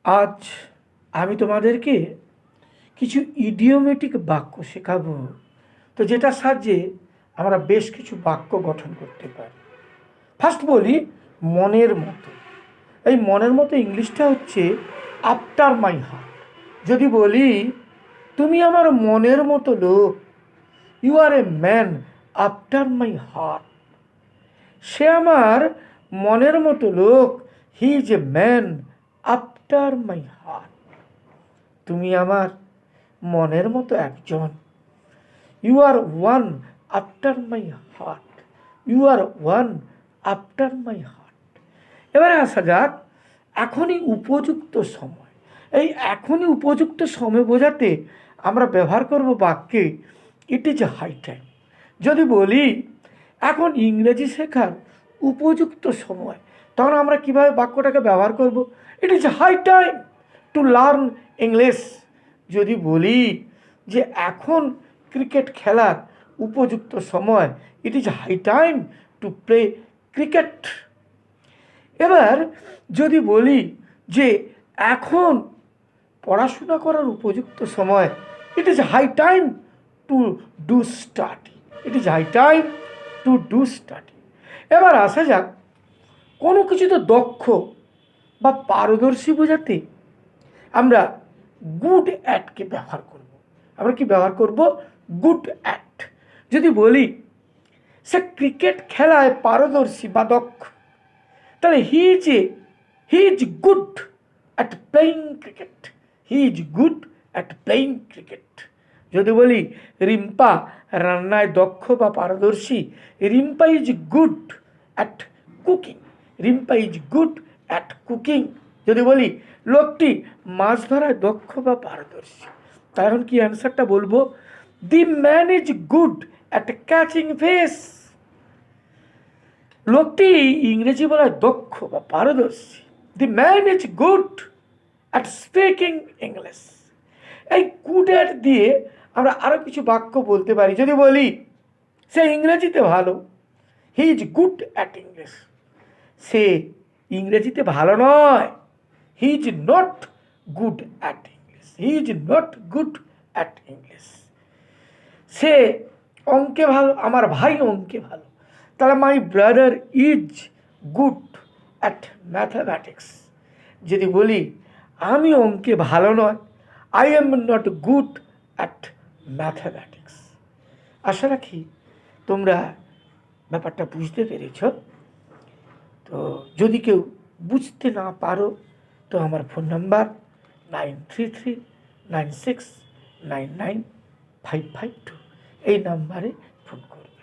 আজ আমি তোমাদেরকে কিছু ইডিওমেটিক বাক্য শেখাবো, তো যেটার সাহায্যে আমরা বেশ কিছু বাক্য গঠন করতে পারি। ফার্স্ট বলি মনের মতো। এই মনের মতো ইংলিশটা হচ্ছে আফটার মাই হার্ট। যদি বলি তুমি আমার মনের মতো লোক, you are a man after my heart. সে আমার মনের মতো লোক, he is a man after my heart. তুমি আমার মনের মতো একজন, you are one after my heart, you are one after my heart. এবারে আসা যাক এখনই উপযুক্ত সময়। এই এখনই উপযুক্ত সময় বোঝাতে আমরা ব্যবহার করব বাক্যে ইট ইজ হাই টাইম। যদি বলি এখন ইংরেজি শেখার উপযুক্ত সময়, তখন আমরা কিভাবে বাক্যটাকে ব্যবহার করব? It is high time to learn English. যদি বলি যে এখন ক্রিকেট খেলার উপযুক্ত সময়, it is high time to play cricket. এবার যদি বলি যে এখন পড়াশোনা করার উপযুক্ত সময়, it is high time to do study, it is high time to do study. এবার আসা যাক কোনো কিছুতে দক্ষ বা পারদর্শী বোঝাতে আমরা গুড অ্যাটকে ব্যবহার করব। আমরা কি ব্যবহার করব? Good at. যদি বলি সে ক্রিকেট খেলায় পারদর্শী বা দক্ষ, তাহলে হি is good at playing cricket, he is good at playing cricket. যদি বলি রিম্পা রান্নায় দক্ষ বা পারদর্শী, Rimpa is good at cooking, Rimpa is good at cooking. যদি বলি লোকটি মাছ ধরায় দক্ষ বা পারদর্শী, তাই এখন কি অ্যান্সারটা বলবো? The man is good at catching fish. লোকটি ইংরেজি বলায় দক্ষ বা পারদর্শী। The man is good at speaking English. এই গুড অ্যাট দিয়ে আমরা আরও কিছু বাক্য বলতে পারি। যদি বলি সে ইংরেজিতে ভালো, he is good at English. সে ইংরেজিতে ভালো নয়, he is not good at English, he is not good at English. সে অঙ্কে ভালো, আমার ভাই অঙ্কে ভালো, তাহলে my brother is good at mathematics. যদি বলি আমি অঙ্কে ভালো নয়, I am not good at mathematics. আশা রাখি তোমরা ব্যাপারটা বুঝতে পেরেছ। তো যদি কেউ বুঝতে না পারো তো আমার ফোন নাম্বার 9339699552, এই নাম্বারে ফোন করবে।